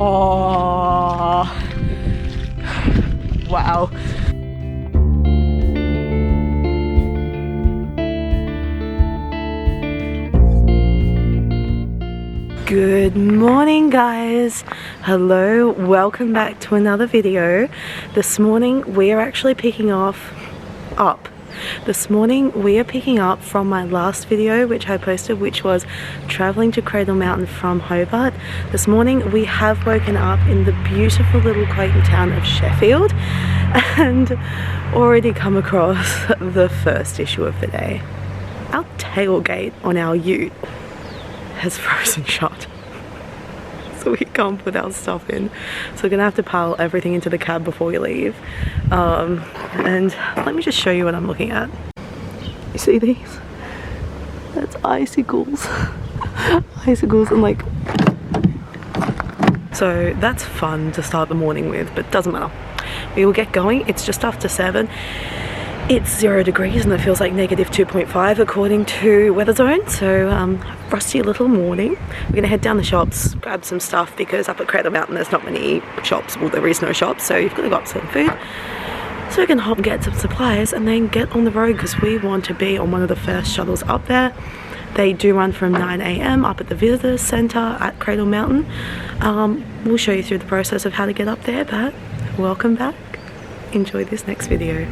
Oh, wow. Good morning, guys. Hello, welcome back to another video. This morning we are actually picking up from my last video which I posted, which was traveling to Cradle Mountain from Hobart. This morning we have woken up in the beautiful little quaint town of Sheffield and already come across the first issue of the day. Our tailgate on our ute has frozen shut, so we can't put our stuff in, so we're gonna have to pile everything into the cab before we leave. And let me just show you what I'm looking at. You see these? That's icicles. Icicles, and like, so that's fun to start the morning with, but doesn't matter, we will get going. It's just after 7. It's 0 degrees and it feels like -2.5 according to weather zone, so rusty little morning. We're gonna head down the shops, grab some stuff, because up at Cradle Mountain there's not many shops. Well, there is no shops, so you've got to go up some food. So we're gonna hop and get some supplies and then get on the road, because we want to be on one of the first shuttles up there. They do run from 9 AM up at the visitor centre at Cradle Mountain. We'll show you through the process of how to get up there, but welcome back. Enjoy this next video.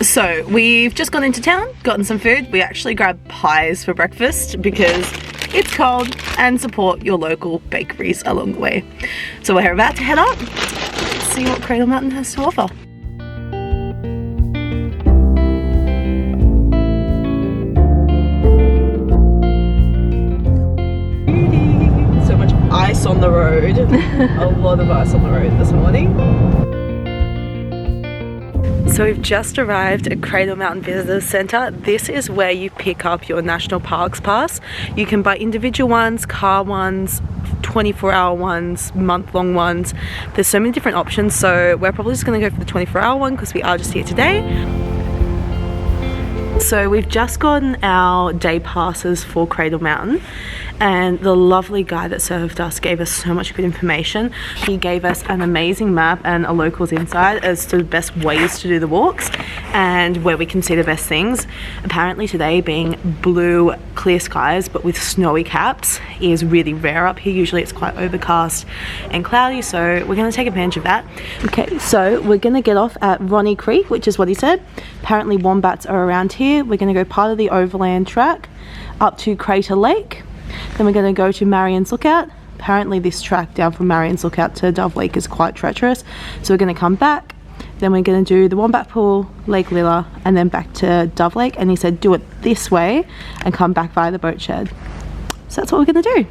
So we've just gone into town, gotten some food. We actually grabbed pies for breakfast because it's cold, and support your local bakeries along the way. So we're about to head up, see what Cradle Mountain has to offer. So much ice on the road. A lot of ice on the road this morning. So we've just arrived at Cradle Mountain Visitor Centre. This is where you pick up your National Parks pass. You can buy individual ones, car ones, 24-hour ones, month-long ones. There's so many different options, so we're probably just going to go for the 24-hour one because we are just here today. So we've just gotten our day passes for Cradle Mountain, and the lovely guy that served us gave us so much good information. He gave us an amazing map and a locals insight as to the best ways to do the walks and where we can see the best things. Apparently today, being blue clear skies but with snowy caps, is really rare up here. Usually it's quite overcast and cloudy, so we're going to take advantage of that. Okay, so we're going to get off at Ronnie Creek, which is what he said. Apparently wombats are around here. We're going to go part of the overland track up to Crater Lake. Then we're going to go to Marion's Lookout. Apparently this track down from Marion's Lookout to Dove Lake is quite treacherous, so we're going to come back. Then we're going to do the Wombat Pool, Lake Lilla, and then back to Dove Lake. And he said do it this way and come back via the boat shed. So that's what we're going to do.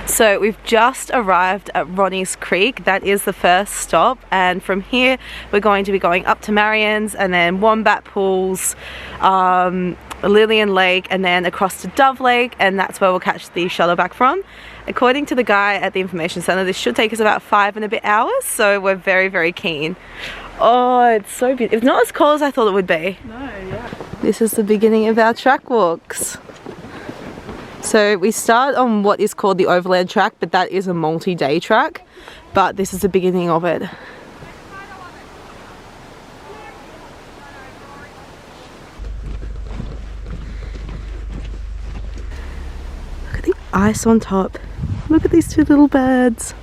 So we've just arrived at Ronnie's Creek. That is the first stop, and from here we're going to be going up to Marions and then Wombat Pools, Lillian Lake, and then across to Dove Lake, and that's where we'll catch the shuttle back from. According to the guy at the information centre, this should take us about 5 and a bit hours, so we're very, very keen. Oh, it's so beautiful. It's not as cold as I thought it would be. No, yeah. This is the beginning of our track walks. So we start on what is called the overland track, but that is a multi-day track, but this is the beginning of it. Look at the ice on top. Look at these two little birds.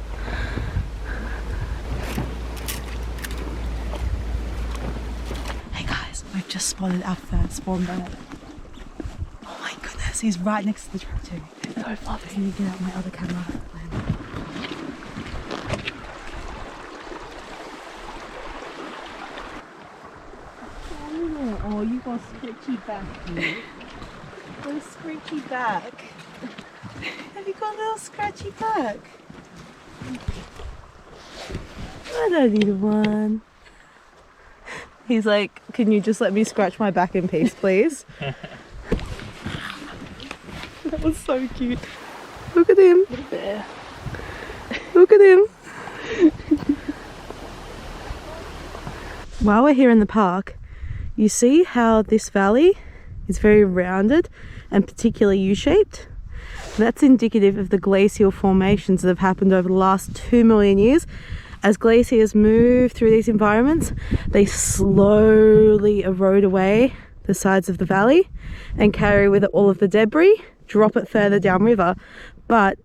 Hey guys, we've just spotted our first wombat. He's right next to the track too. It's so fluffy. Let me get out my other camera. Oh, you got a scratchy back. Got a scratchy back. Have you got a little scratchy back? I don't need one. He's like, can you just let me scratch my back in peace, please? That was so cute. Look at him. Little bear. Look at him. While we're here in the park, you see how this valley is very rounded and particularly U-shaped? That's indicative of the glacial formations that have happened over the last 2 million years. As glaciers move through these environments, they slowly erode away the sides of the valley and carry with it all of the debris, drop it further downriver. But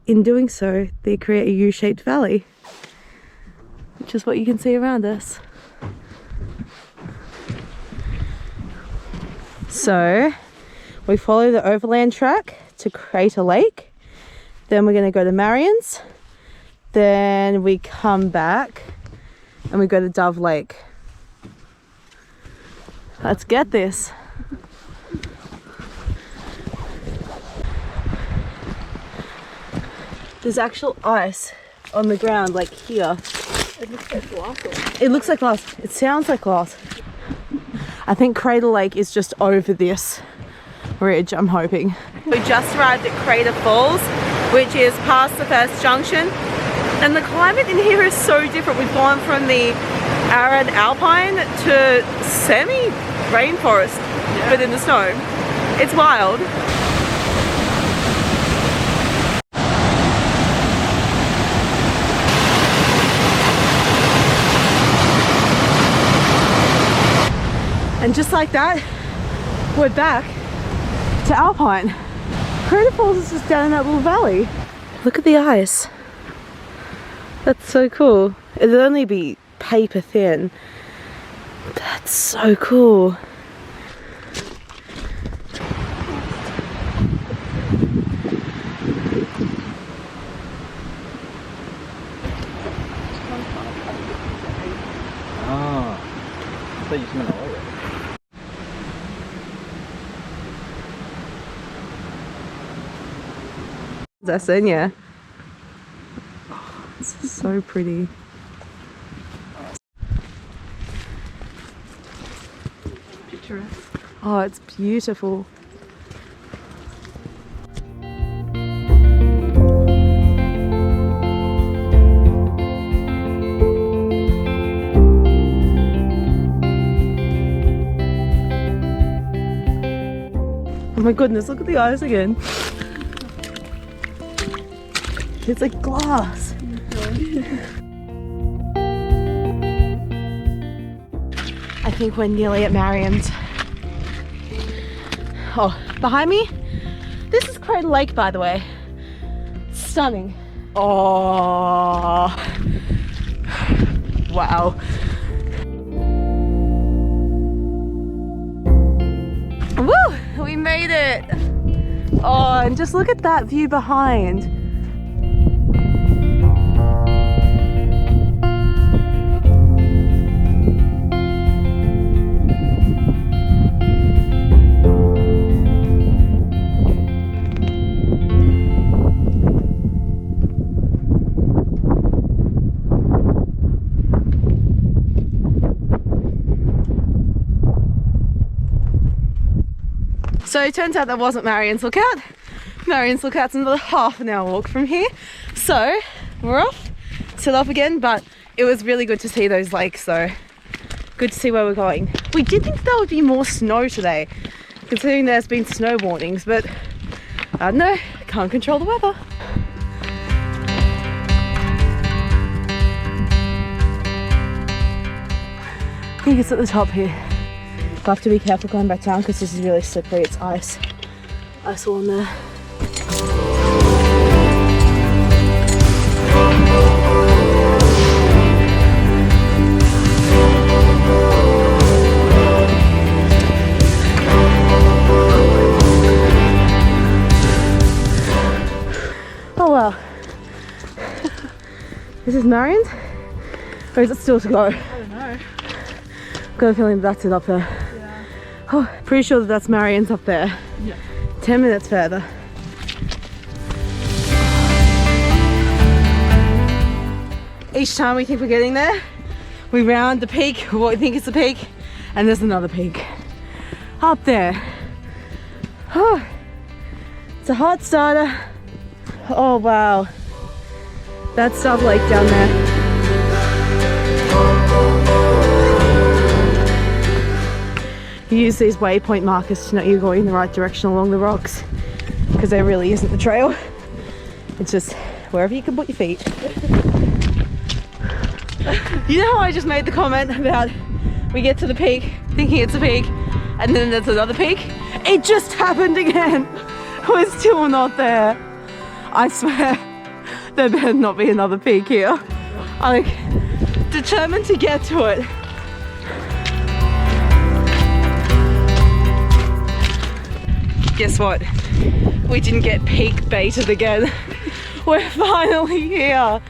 in doing so, they create a U-shaped valley, which is what you can see around us. So we follow the overland track to Cradle Lake, then we're going to go to Marions, then we come back and we go to Dove Lake. Let's get this. There's actual ice on the ground, like here. It looks like glass. It looks like glass. It sounds like glass. I think Cradle Lake is just over this ridge, I'm hoping. We just arrived at Crater Falls, which is past the first junction. And the climate in here is so different. We've gone from the arid alpine to semi-rainforest, but in the snow. It's wild. And just like that, we're back to Alpine. Crater Falls is just down in that little valley. Look at the ice. That's so cool. It'd only be paper thin. That's so cool. Ah, I thought you smelled all of it. Tasmania. Oh, this is so pretty. Picturesque. Oh, it's beautiful. Oh my goodness, look at the eyes again. It's like glass. I think we're nearly at Marions. Oh, behind me? This is Cradle Lake, by the way. Stunning. Oh. Wow. Woo! We made it! Oh, and just look at that view behind. So it turns out that wasn't Marion's Lookout. Marion's Lookout's another half an hour walk from here. So we're off, set off again, but it was really good to see those lakes though. Good to see where we're going. We did think there would be more snow today, considering there's been snow warnings, but I don't know, can't control the weather. I think it's at the top here. I have to be careful going back down because this is really slippery. It's ice. Ice all in there. Oh wow. This is Marion? Or is it still to go? I don't know. Got a feeling that's it up there. Yeah. Oh, pretty sure that that's Marion's up there. Yeah. 10 minutes further. Each time we think we're getting there, we round the peak, what we think is the peak, And there's another peak up there. Oh, it's a hot starter. Oh wow, that's Dove Lake down there. You use these waypoint markers to know you're going in the right direction along the rocks, because there really isn't the trail. It's just wherever you can put your feet. You know how I just made the comment about we get to the peak thinking it's a peak and then there's another peak? It just happened again. We're still not there. I swear there better not be another peak here. I'm like, determined to get to it. Guess what? We didn't get peak baited again. We're finally here.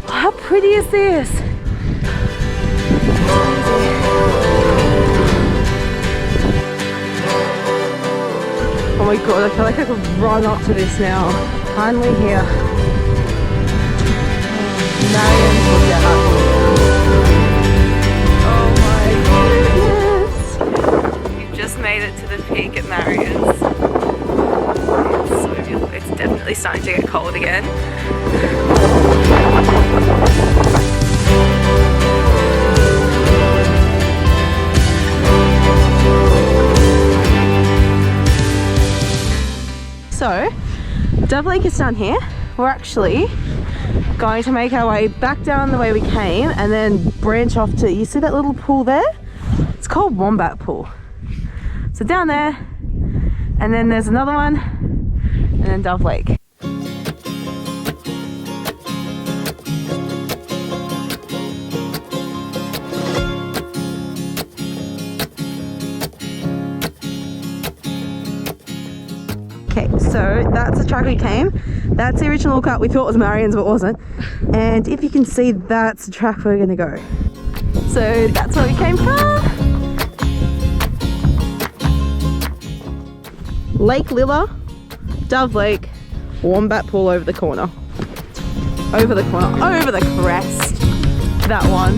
How pretty is this? Oh my god, I feel like I could run up to this now. Finally here. Marions, look at that. Oh my goodness. We've just made it to the peak at Marions. It's so beautiful. It's definitely starting to get cold again. So, Dove Lake is down here. We're actually going to make our way back down the way we came and then branch off to, you see that little pool there? It's called Wombat Pool. So down there, and then there's another one, and then Dove Lake. Okay, so that's the track we came. That's the original lookout we thought was Marions, but it wasn't. And if you can see, that's the track we're gonna go. So that's where we came from. Lake Lilla, Dove Lake, Wombat Pool over the corner. Over the corner, over the crest. That one.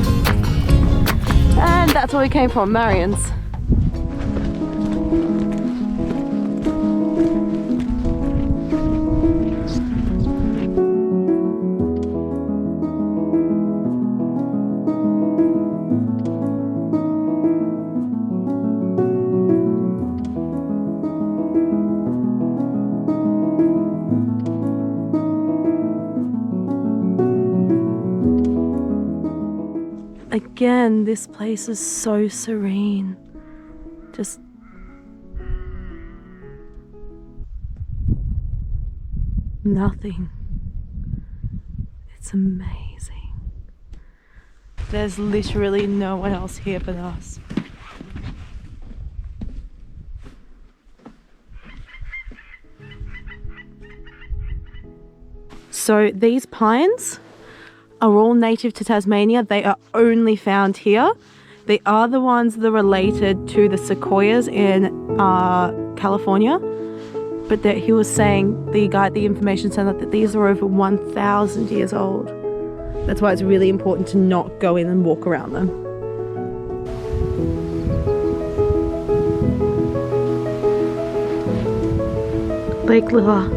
And that's where we came from, Marions. Again, this place is so serene. Just nothing. It's amazing. There's literally no one else here but us. So these pines are all native to Tasmania. They are only found here. They are the ones that are related to the sequoias in California. But that he was saying, the guy at the information center, that these are over 1,000 years old. That's why it's really important to not go in and walk around them. Lake Lilla.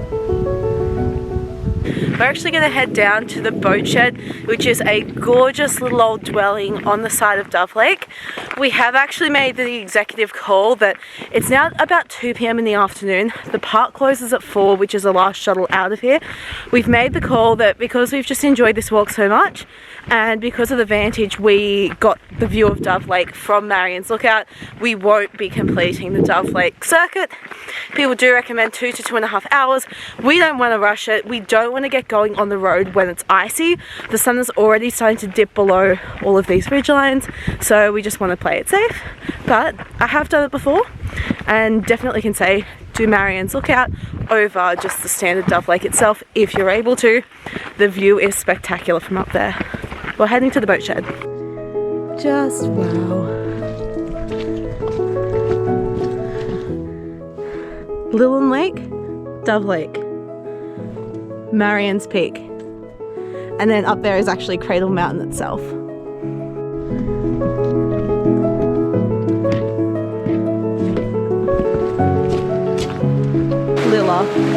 We're actually going to head down to the boat shed, which is a gorgeous little old dwelling on the side of Dove Lake. We have actually made the executive call that it's now about 2 p.m. in the afternoon. The park closes at 4, which is the last shuttle out of here. We've made the call that because we've just enjoyed this walk so much, and because of the vantage we got the view of Dove Lake from Marion's Lookout, we won't be completing the Dove Lake circuit. People do recommend 2 to 2.5 hours. We don't want to rush it. We don't want to get going on the road when it's icy. The sun is already starting to dip below all of these ridge lines, so we just want to play it safe. But I have done it before and definitely can say do Marion's Lookout over just the standard Dove Lake itself if you're able to. The view is spectacular from up there. We're heading to the boat shed. Just wow. Lilla Lake, Dove Lake, Marion's Peak, and then up there is actually Cradle Mountain itself. Lilla.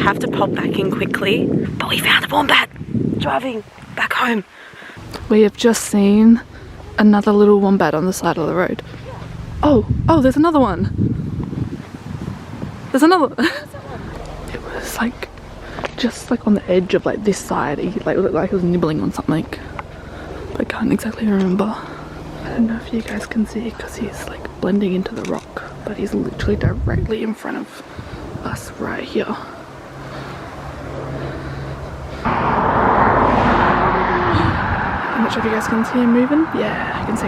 Have to pop back in quickly, but we found a wombat driving back home. We have just seen another little wombat on the side of the road. Oh, there's another one. There's another. It was like just like on the edge of like this side. He like looked like he was nibbling on something. But I can't exactly remember. I don't know if you guys can see because he's like blending into the rock, but he's literally directly in front of us right here. I'm not sure if you guys can see him moving. Yeah, I can see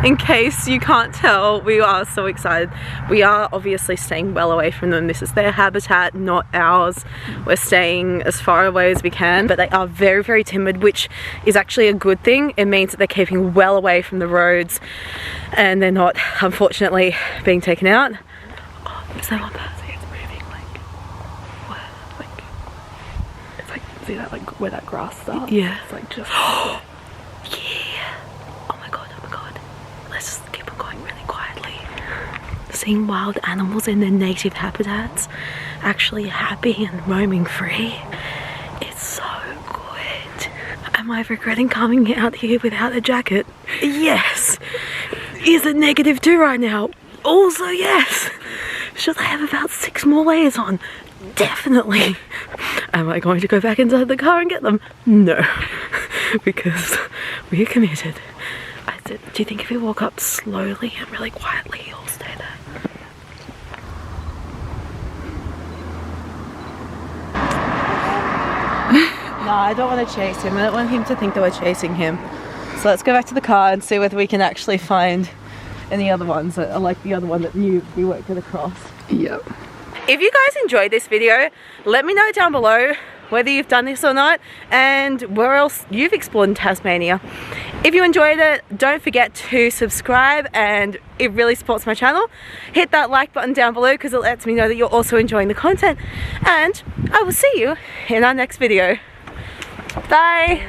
it. In case you can't tell, we are so excited. We are obviously staying well away from them. This is their habitat, not ours. We're staying as far away as we can, but they are very, very timid, which is actually a good thing. It means that they're keeping well away from the roads and they're not, unfortunately, being taken out. Oh, is that one person? See that, like where that grass starts? Yeah. It's like just yeah. Oh my god. Let's just keep on going really quietly. Seeing wild animals in their native habitats, actually happy and roaming free. It's so good. Am I regretting coming out here without a jacket? Yes. Is it -2 right now? Also yes. Should I have about 6 more layers on? Definitely. Am I going to go back inside the car and get them? No, because we're committed. I said, do you think if we walk up slowly and really quietly, he'll stay there? No, I don't want to chase him. I don't want him to think that we're chasing him. So let's go back to the car and see whether we can actually find any other ones that are like the other one that we worked it across. Yep. If you guys enjoyed this video, let me know down below whether you've done this or not and where else you've explored in Tasmania. If you enjoyed it, don't forget to subscribe, and it really supports my channel. Hit that like button down below because it lets me know that you're also enjoying the content, and I will see you in our next video. Bye!